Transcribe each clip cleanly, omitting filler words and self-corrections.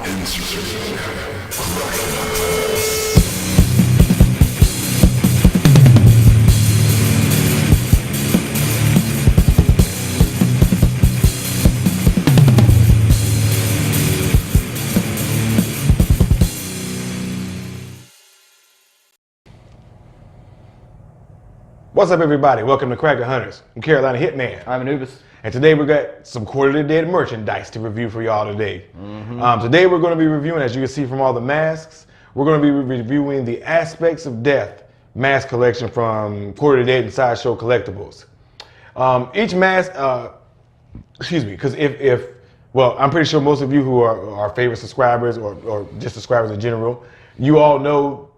What's up, everybody? Welcome to Cracker Hunters. I'm Carolina Hitman. I'm Anubis. And today we got some Quarter of the Dead merchandise to review for y'all today. Today we're going to be reviewing, as you can see from all the masks, we're going to be reviewing the Aspects of Death mask collection from Quarter of the Dead and Sideshow Collectibles. Each mask, because well, I'm pretty sure most of you who are our favorite subscribers or just subscribers in general, you all know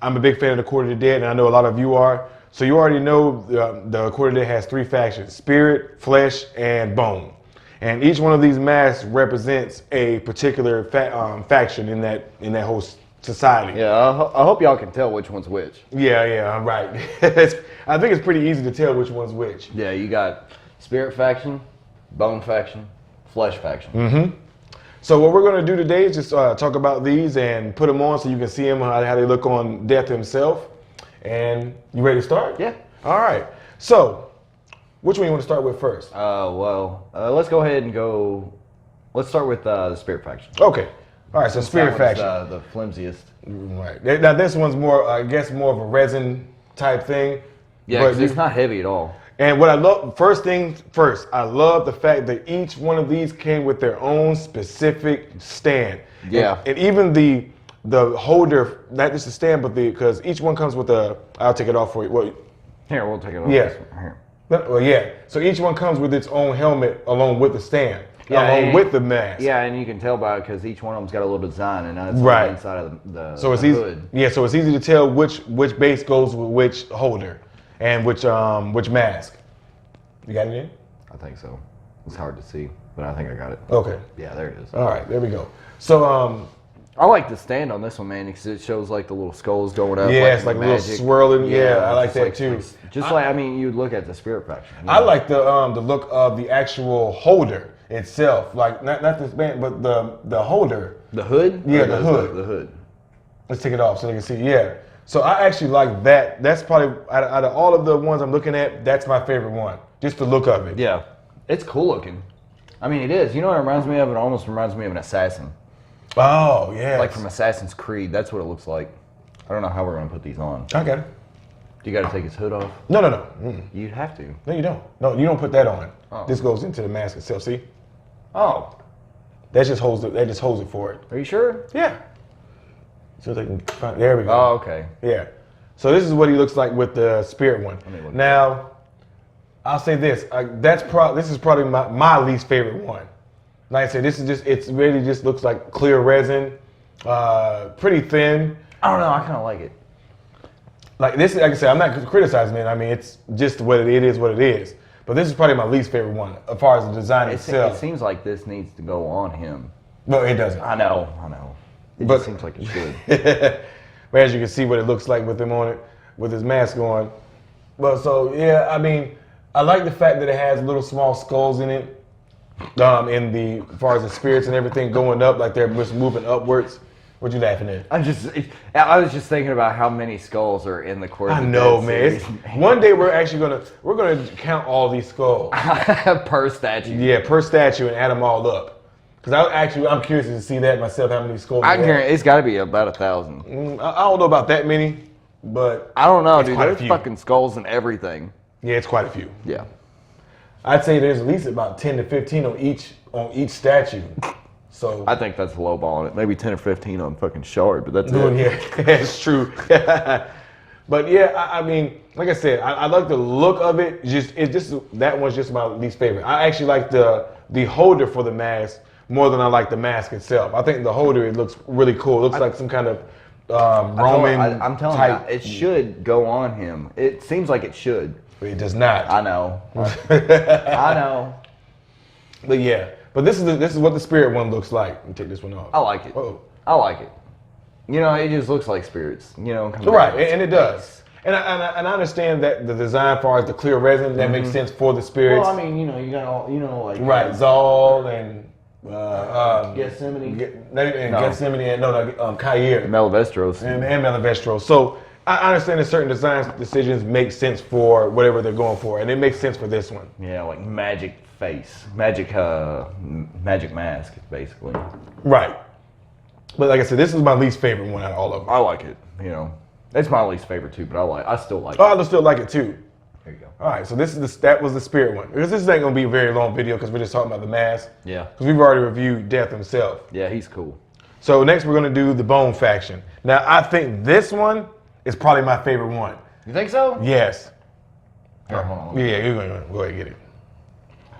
I'm a big fan of the Quarter of the Dead, and I know a lot of you are. So you already know the Quarter of the Dead has three factions: spirit, flesh, and bone. And each one of these masks represents a particular faction in that whole society. Yeah, I hope y'all can tell which one's which. Yeah, right. I think it's pretty easy to tell which one's which. Yeah, you got spirit faction, bone faction, flesh faction. So what we're going to do today is just talk about these and put them on so you can see them, how they look on Death himself. And you ready to start? Yeah. All right. So, which one you want to start with first? Let's go ahead and go. Let's start with the spirit faction. Okay. All right. So spirit faction, the flimsiest. Right. Now this one's more, I guess, more of a resin type thing. Yeah, because it's not heavy at all. And what I love, first things first, I love the fact that each one of these came with their own specific stand. Yeah. And even the holder, not just the stand, but because each one comes with I'll take it off for you. Well, here, we'll take it off. Yeah. Here. Well, yeah. So each one comes with its own helmet along with the stand, Yeah, with the mask. Yeah, and you can tell by it because each one of them's got a little design, and it's right on the inside of the so it's the easy. hood. Yeah, so it's easy to tell which base goes with which holder and which mask. You got it in? I think so. It's hard to see, but I think I got it. Okay. Yeah, there it is. All right, there we go. So I like the stand on this one, man, because it shows like the little skulls going up. yeah, it's like a little swirling. Yeah, I like that too. You'd look at the spirit faction. I like the look of the actual holder itself, like not this band, but the holder. The hood? Yeah, the hood. The hood. Let's take it off so they can see. Yeah. So I actually like that. That's probably out of all of the ones I'm looking at, that's my favorite one. Just the look of it. Yeah, it's cool looking. I mean, it is. You know what it reminds me of? It almost reminds me of an assassin. Oh yeah. Like from Assassin's Creed. That's what it looks like. I don't know how we're gonna put these on. I got it. Do you got to take his hood off? No. You'd have to. No, you don't. No, you don't put that on. Oh. This goes into the mask itself. See? Oh. That just holds it for it. Are you sure? Yeah. So they can find. There we go. Oh, okay. Yeah. So this is what he looks like with the spirit one. Now, I'll say this. This is probably my least favorite one. Like I said, it really just looks like clear resin, pretty thin. I don't know. I kind of like it. Like this, like I said, I'm not criticizing it. I mean, it's just what it is. But this is probably my least favorite one, as far as the design itself. It seems like this needs to go on him. No, it doesn't. I know. It just seems like it should. But as you can see what it looks like with him on it, with his mask on. But so yeah, I mean, I like the fact that it has little small skulls in it. As far as the spirits and everything going up, like they're just moving upwards. What you laughing at? I was just thinking about how many skulls are in the Quarter of the Dead. I know, man. One day we're gonna count all these skulls per statue. Yeah, per statue and add them all up. Because I'm curious to see that myself. How many skulls? I guarantee it's got to be about 1,000. I don't know about that many, but I don't know, dude. There's There's fucking skulls and everything. Yeah, it's quite a few. Yeah. I'd say there's at least about 10 to 15 on each statue. So I think that's low balling it. Maybe 10 or 15 on fucking Shard, but that's it. Yeah, that's true. But yeah, I mean, like I said, I like the look of it. That one's just my least favorite. I actually like the holder for the mask more than I like the mask itself. I think the holder, it looks really cool. It looks like some kind of Roman I'm telling type. you, it should go on him. It seems like it should. But it does not. I know. I know. But yeah, but this is what the spirit one looks like. Let me take this one off. I like it. Oh. I like it. You know, it just looks like spirits. You know, right, and it does. And I understand that the design, as far as the clear resin, that makes sense for the spirits. Well, I mean, you know, like right, Zal and Gethsemane. Not even Gethsemane and Kair. Malavestros. And Malavestro. So I understand that certain design decisions make sense for whatever they're going for, and it makes sense for this one. Yeah, like magic face, magic mask, basically. Right. But like I said, this is my least favorite one out of all of them. I like it. You know, it's my least favorite too, but I still like it. I still like it too. There you go. All right, so that was the spirit one. Because this ain't gonna be a very long video because we're just talking about the mask. Yeah. Because we've already reviewed Death himself. Yeah, he's cool. So next we're gonna do the Bone faction. Now I think this one is probably my favorite one. You think so? Yes. Here, hold on. Yeah, you're gonna go ahead and get it. Oh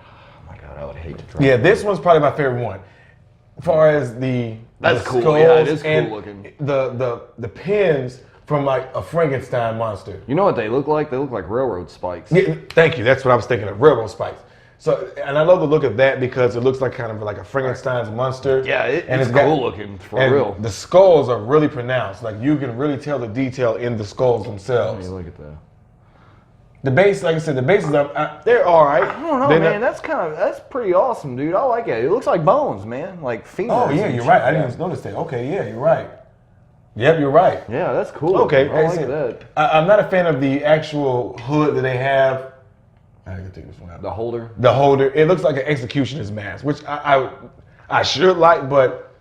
my God, I would hate to try. Yeah, this one's probably my favorite one. As far as That's the cool. skulls Yeah, it is cool and looking. The pins from like a Frankenstein monster. You know what they look like? They look like railroad spikes. Yeah, thank you. That's what I was thinking of. Railroad spikes. So, and I love the look of that because it looks like kind of like a Frankenstein's monster. Yeah, and it's cool looking for and real. The skulls are really pronounced. Like you can really tell the detail in the skulls Let themselves. me look at that. The base, like I said, the bases they're all right. I don't know, man. That's pretty awesome, dude. I like it. It looks like bones, man. Like femurs. Oh yeah, you're right. I didn't even notice that. Okay, yeah, you're right. Yep, you're right. Yeah, that's cool. Okay, I like that. I'm not a fan of the actual hood that they have. I gotta take this one out. The holder. The holder. It looks like an executioner's mask, which I should like, but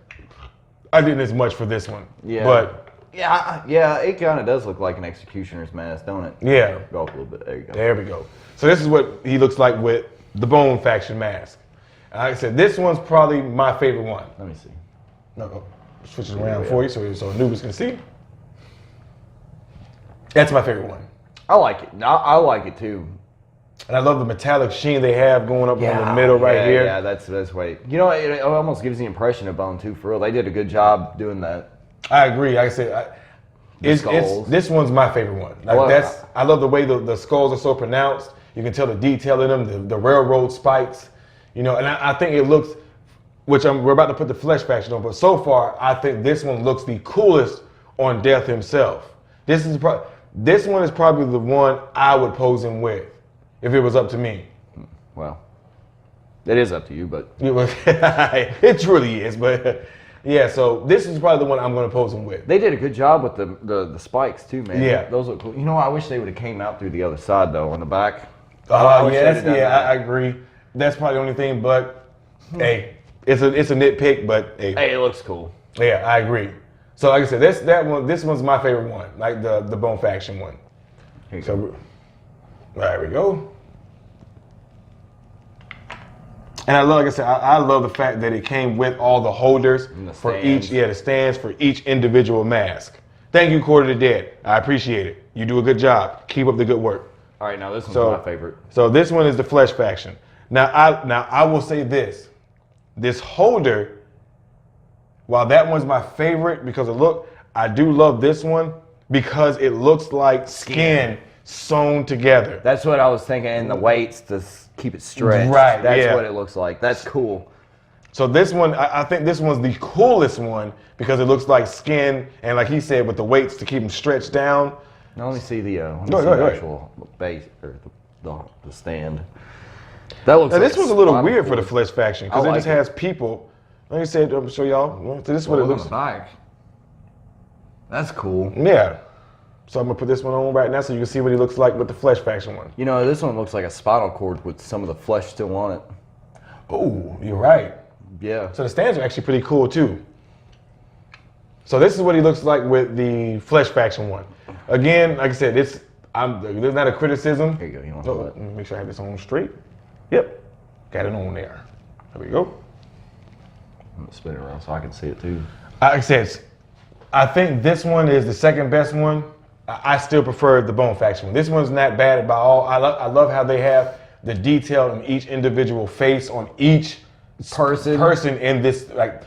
I didn't as much for this one. Yeah. But yeah, it kind of does look like an executioner's mask, don't it? yeah. Go up a little bit. There you go. There we go. So this is what he looks like with the Bone faction mask. Like I said, this one's probably my favorite one. Let me see. No, switch it around for you so noobs can see. That's my favorite one. I like it. I like it too. And I love the metallic sheen they have going up in the middle right here. Yeah, that's way. You know, it almost gives the impression of Bone too. For real, they did a good job doing that. I agree. Like I said, this one's my favorite one. Like I love the way the skulls are so pronounced. You can tell the detail in them, the railroad spikes. You know, and I think it looks, we're about to put the Flesh faction on, but so far I think this one looks the coolest on Death himself. This one is probably the one I would pose him with if it was up to me. Well, it is up to you, but it truly is. But yeah, so this is probably the one I'm going to pose him with. They did a good job with the spikes too, man. Yeah, those look cool. You know, I wish they would have came out through the other side though, on the back. I agree. That's probably the only thing. But hey, it's a nitpick. But hey, it looks cool. Yeah, I agree. So like I said, this one's my favorite one, like the Bone faction one. Here you go. There we go. And like I said, I love the fact that it came with all the holders for each, the stands for each individual mask. Thank you, Quarter to Dead. I appreciate it. You do a good job. Keep up the good work. All right, now this one's my favorite. So this one is the Flesh faction. Now I will say this holder, while that one's my favorite because of look, I do love this one because it looks like skin sewn together. That's what I was thinking, and the weights to keep it stretched. Right, That's what it looks like. That's cool. So this one, I think this one's the coolest one because it looks like skin, and like he said, with the weights to keep them stretched down. Now let me see the actual base or the stand. That looks. Now, like this was a little weird for the Flesh faction because it just has people. Like I said, I'm show y'all. So this is what it looks like. That's cool. Yeah. So I'm gonna put this one on right now so you can see what he looks like with the Flesh faction one. You know, this one looks like a spinal cord with some of the flesh still on it. Oh, you're right. Yeah. So the stands are actually pretty cool too. So this is what he looks like with the Flesh faction one. Again, like I said, there's not a criticism. Here you go. You want Let me make sure I have this on straight. Yep. Got it on there. There we go. I'm gonna spin it around so I can see it too. Like I said, I think this one is the second best one. I still prefer the Bone faction one. This one's not bad by all. I love how they have the detail in each individual face on each person in this. Like,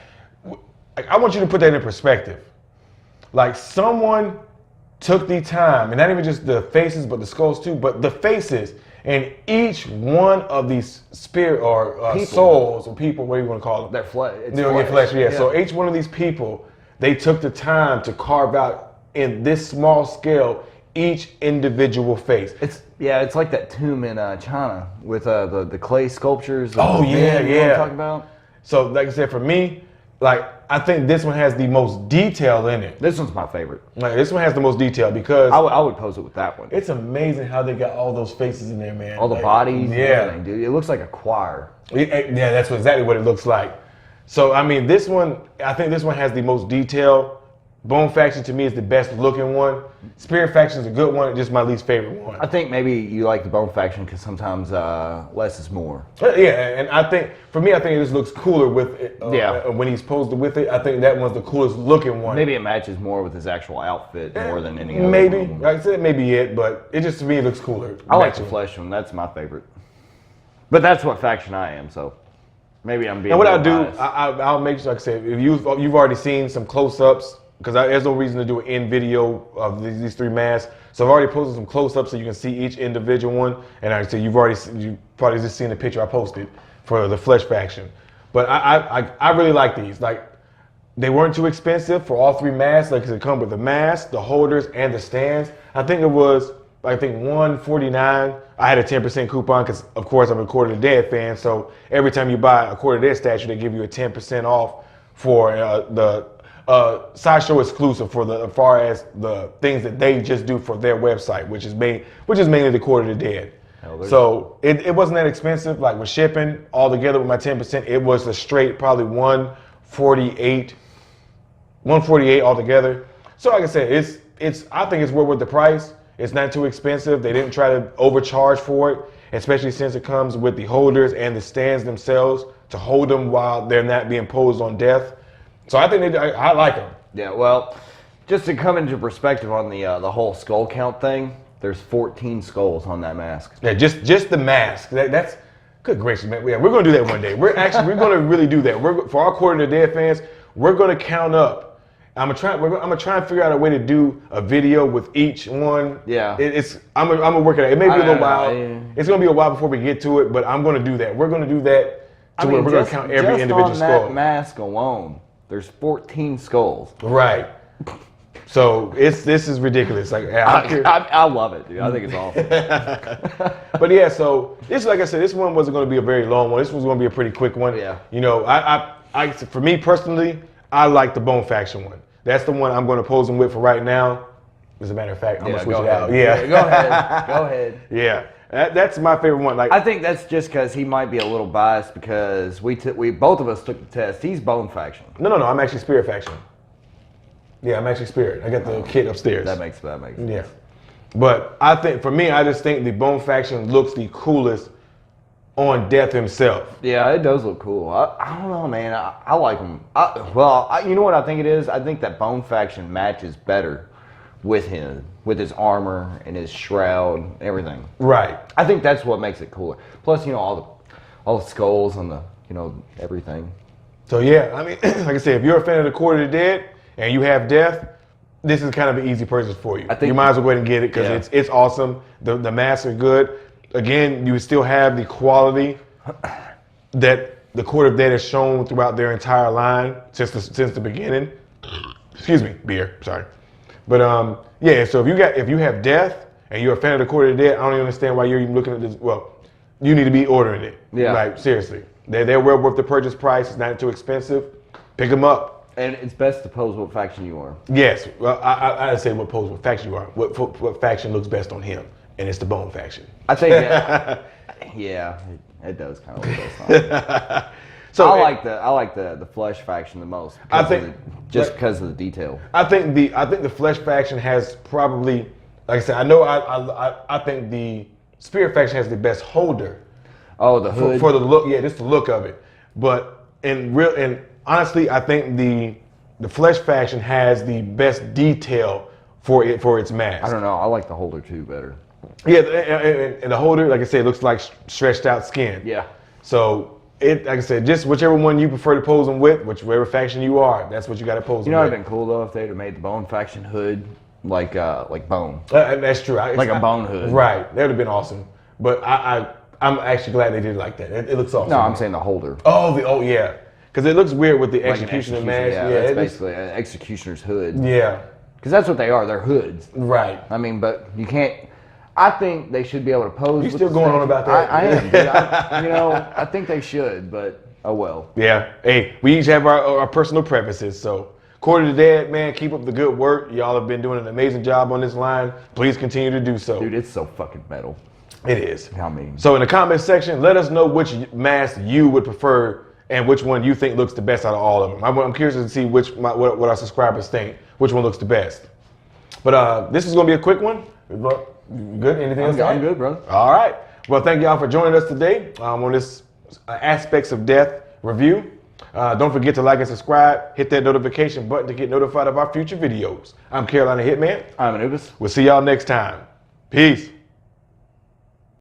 I want you to put that in perspective. Like someone took the time, and not even just the faces, but the skulls too, but the faces and each one of these spirit or souls or people, what do you want to call them? Their flesh. Their flesh, yeah. So each one of these people, they took the time to carve out in this small scale each individual face. It's like that tomb in China with the clay sculptures. Oh yeah, You know what I'm talking about? So, like I said, for me, like I think this one has the most detail in it. This one's my favorite. Like this one has the most detail because I would pose it with that one. It's amazing how they got all those faces in there, man. All the like, bodies, yeah, and everything, dude. It looks like a choir. Yeah, that's exactly what it looks like. So I mean, this one, I think this one has the most detail. Bone Faction to me is the best looking one. Spirit Faction is a good one, it's just my least favorite one. I think maybe you like the Bone Faction because sometimes less is more. Yeah, and I think, for me, I think it just looks cooler with it. When he's posed with it, I think that one's the coolest looking one. Maybe it matches more with his actual outfit more than any other Maybe, one. like I said, maybe it, but it just, to me, it looks cooler. I like the flesh one, that's my favorite. But that's what faction I am, so maybe I'm being And what I'll do, biased. I'll make sure, like I said, if you've already seen some close-ups, because there's no reason to do an end video of these three masks. So I've already posted some close-ups so you can see each individual one. And like I said, you probably just seen the picture I posted for the Flesh Faction. But I really like these. Like, they weren't too expensive for all three masks. Like, they come with the mask, the holders, and the stands. I think it was, $149. I had a 10% coupon because, of course, I'm a Quarter of the Dead fan. So every time you buy a Quarter of the Dead statue, they give you a 10% off for the Sideshow exclusive as far as the things that they just do for their website, which is mainly the Quarter of the Dead. So it wasn't that expensive. Like with shipping all together with my 10%, it was a straight probably 148 altogether. So like I said, I think it's worth the price. It's not too expensive. They didn't try to overcharge for it, especially since it comes with the holders and the stands themselves to hold them while they're not being posed on death. So I think I like them. Yeah, well, just to come into perspective on the whole skull count thing, there's 14 skulls on that mask. Yeah, just the mask. That's good gracious, man. Yeah, we're gonna do that one day. We're gonna really do that. For our Quarter of the Dead fans, we're gonna count up. I'm gonna try and figure out a way to do a video with each one. Yeah. I'm gonna work it out. It may be a little while. Yeah. It's gonna be a while before we get to it, but I'm gonna do that. We're gonna do that where we're gonna count every individual on skull. that mask alone, there's 14 skulls. Right. So this is ridiculous. Like I love it, dude. I think it's awesome. But yeah, so this, like I said, this one wasn't going to be a very long one. This was going to be a pretty quick one. Yeah. You know, for me personally, I like the Bone Faction one. That's the one I'm going to pose them with for right now. As a matter of fact, I'm going to switch it out. Yeah. Go ahead. Go ahead. Yeah. That's my favorite one. Like I think that's just because he might be a little biased because we both of us took the test. He's Bone Faction. No. I'm actually Spirit Faction. Yeah, I'm actually Spirit. I got the kit upstairs. That makes sense. Yeah. But I think, for me, I just think the Bone Faction looks the coolest on Death himself. Yeah, it does look cool. I don't know, man. I like him. You know what I think it is? I think that Bone Faction matches better with him, with his armor and his shroud, everything. Right. I think that's what makes it cooler. Plus, you know, all the skulls and the, you know, everything. So yeah, I mean, like I said, if you're a fan of the Quarter of the Dead and you have Death, this is kind of an easy purchase for you. You might as well go ahead and get it because it's awesome. The masks are good. Again, you still have the quality that the Quarter of the Dead has shown throughout their entire line since the beginning. Excuse me, beer. Sorry. But yeah, so if you have Death and you're a fan of the Quarter of the Dead, I don't even understand why you're even looking at this. Well, you need to be ordering it. Yeah. Like seriously, they're well worth the purchase price. It's not too expensive. Pick them up. And it's best to pose what faction you are. Yes. Well, I'd say what faction you are. What faction looks best on him, and it's the Bone Faction. I think that, yeah, it does kind of look best on. So I like the Flesh Faction the most. I think because of the detail. I think the Flesh Faction has probably, like I said, I think the Spirit Faction has the best holder. Oh, the hood for the look. Yeah, just the look of it. But honestly, I think the Flesh Faction has the best detail for its mask. I don't know. I like the holder too better. Yeah, and the holder, like I said, looks like stretched out skin. Yeah. So like I said, just whichever one you prefer to pose them with, whichever faction you are, that's what you got to pose them with. You know, it'd been cool though if they'd have made the Bone Faction hood like bone. That's true. Like a bone hood. Right. That would have been awesome. But I'm actually glad they did it like that. It looks awesome. No, I'm saying the holder. Oh yeah. Because it looks weird with the executioner mask. Yeah, that's basically an executioner's hood. Yeah. Because that's what they are. They're hoods. Right. I mean, but you can't. I think they should be able to pose. You still going on about that? I am. Dude. I think they should, but Oh well. Yeah. Hey, we each have our personal preferences. So, Corey the Dad, man, keep up the good work. Y'all have been doing an amazing job on this line. Please continue to do so. Dude, it's so fucking metal. It is. I mean. So in the comment section, let us know which mask you would prefer and which one you think looks the best out of all of them. I'm curious to see what our subscribers think, which one looks the best. But this is going to be a quick one. Good? Anything else? I'm good, brother. All right. Well, thank y'all for joining us today on this Aspects of Death review. Don't forget to like and subscribe. Hit that notification button to get notified of our future videos. I'm Carolina Hitman. I'm Anubis. We'll see y'all next time. Peace.